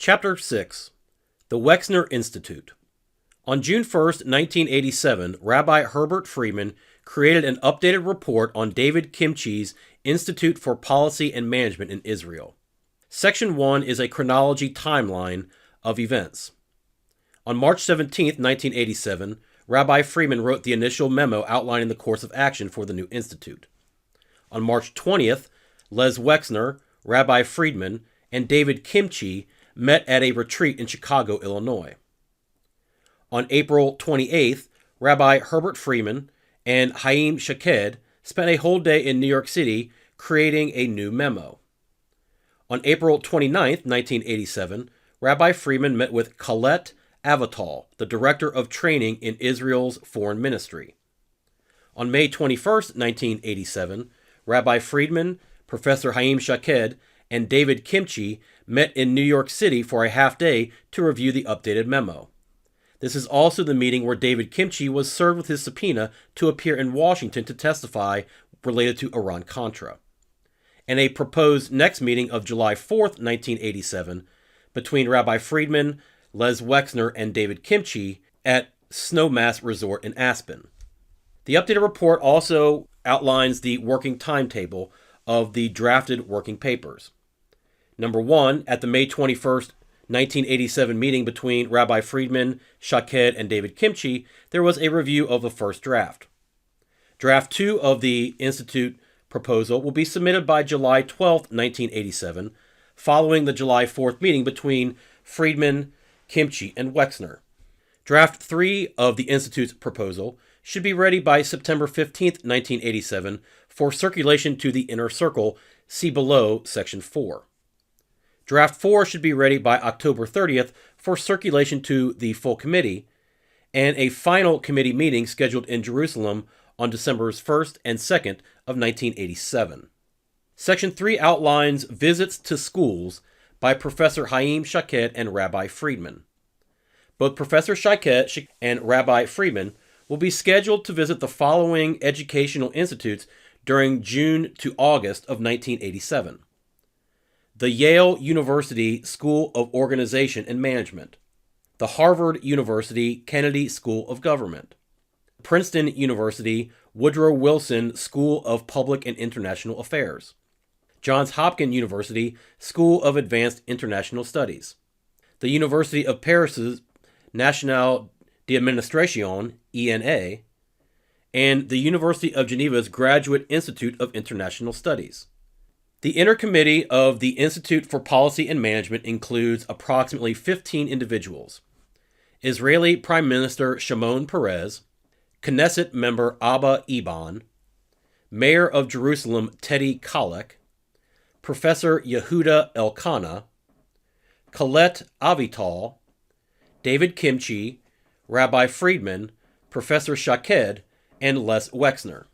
Chapter 6. The Wexner Institute. On June 1st, 1987, Rabbi Herbert Friedman created an updated report on David Kimche's Institute for Policy and Management in Israel. Section 1 is a chronology timeline of events. On March 17, 1987, Rabbi Friedman wrote the initial memo outlining the course of action for the new institute. On March 20th, Les Wexner, Rabbi Friedman, and David Kimche met at a retreat in Chicago, Illinois. On April 28th, Rabbi Herbert Friedman and Haim Shaked spent a whole day in New York City creating a new memo. On April 29th, 1987, Rabbi Friedman met with Colette Avital, the Director of Training in Israel's Foreign Ministry. On May 21st, 1987, Rabbi Friedman, Professor Haim Shaked, and David Kimche met in New York City for a half day to review the updated memo. This is also the meeting where David Kimche was served with his subpoena to appear in Washington to testify related to Iran-Contra. And a proposed next meeting of July 4th, 1987, between Rabbi Friedman, Les Wexner, and David Kimche at Snowmass Resort in Aspen. The updated report also outlines the working timetable of the drafted working papers. Number 1, at the May 21st, 1987 meeting between Rabbi Friedman, Shaked, and David Kimche, there was a review of the first draft. Draft 2 of the Institute proposal will be submitted by July 12th, 1987, following the July 4th meeting between Friedman, Kimche, and Wexner. Draft 3 of the Institute's proposal should be ready by September 15th, 1987, for circulation to the inner circle, see below Section 4. Draft 4 should be ready by October 30th for circulation to the full committee, and a final committee meeting scheduled in Jerusalem on December 1st and 2nd of 1987. Section 3 outlines visits to schools by Professor Haim Shaked and Rabbi Friedman. Both Professor Shaked and Rabbi Friedman will be scheduled to visit the following educational institutes during June to August of 1987. The Yale University School of Organization and Management, the Harvard University Kennedy School of Government, Princeton University Woodrow Wilson School of Public and International Affairs, Johns Hopkins University School of Advanced International Studies, the University of Paris's National d'Administration, ENA, and the University of Geneva's Graduate Institute of International Studies. The Inner Committee of the Institute for Policy and Management includes approximately 15 individuals: Israeli Prime Minister Shimon Peres, Knesset member Abba Eban, Mayor of Jerusalem Teddy Kollek, Professor Yehuda Elkanah, Colette Avital, David Kimche, Rabbi Friedman, Professor Shaked, and Les Wexner.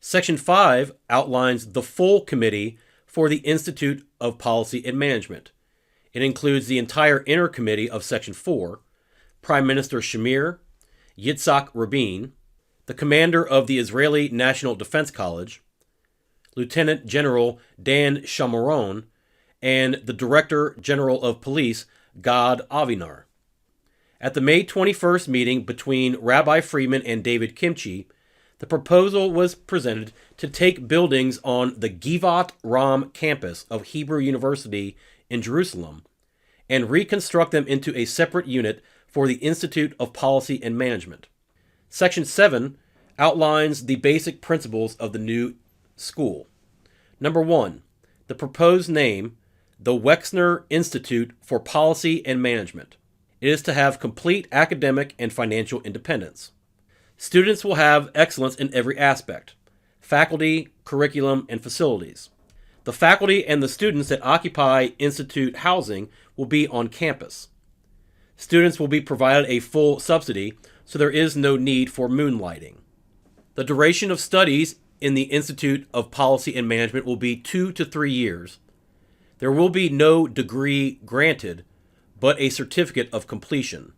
Section 5 outlines the full committee for the Institute of Policy and Management. It includes the entire Inner Committee of Section 4, Prime Minister Shamir, Yitzhak Rabin, the commander of the Israeli National Defense College, Lieutenant General Dan Shamaron, and the Director General of Police, Gad Avinar. At the May 21st meeting between Rabbi Friedman and David Kimche, the proposal was presented to take buildings on the Givat Ram campus of Hebrew University in Jerusalem and reconstruct them into a separate unit for the Institute of Policy and Management. Section 7 outlines the basic principles of the new school. Number 1, the proposed name, the Wexner Institute for Policy and Management. It is to have complete academic and financial independence. Students will have excellence in every aspect: faculty, curriculum, and facilities. The faculty and the students that occupy institute housing will be on campus. Students will be provided a full subsidy, so there is no need for moonlighting. The duration of studies in the Institute of Policy and Management will be 2 to 3 years. There will be no degree granted, but a certificate of completion.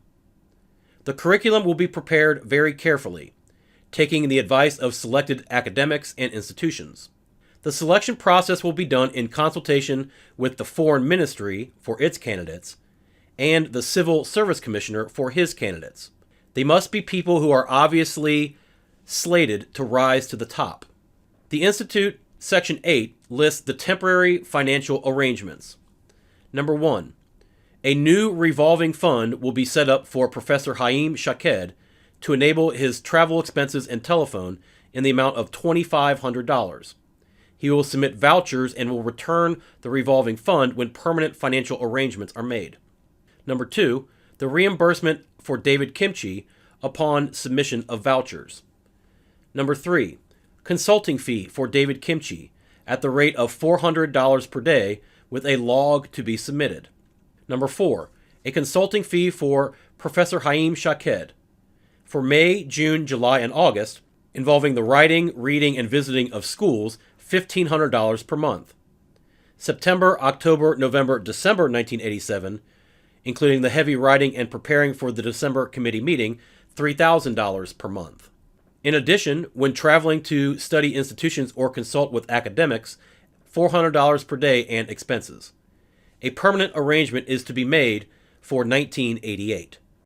The curriculum will be prepared very carefully, taking the advice of selected academics and institutions. The selection process will be done in consultation with the Foreign Ministry for its candidates and the Civil Service Commissioner for his candidates. They must be people who are obviously slated to rise to the top. The Institute, Section 8, lists the temporary financial arrangements. Number 1. A new revolving fund will be set up for Professor Haim Shaked to enable his travel expenses and telephone in the amount of $2,500. He will submit vouchers and will return the revolving fund when permanent financial arrangements are made. Number 2, the reimbursement for David Kimchi upon submission of vouchers. Number 3, consulting fee for David Kimchi at the rate of $400 per day with a log to be submitted. Number 4, a consulting fee for Professor Haim Shaked for May, June, July, and August, involving the writing, reading, and visiting of schools, $1,500 per month. September, October, November, December 1987, including the heavy writing and preparing for the December committee meeting, $3,000 per month. In addition, when traveling to study institutions or consult with academics, $400 per day and expenses. A permanent arrangement is to be made for 1988.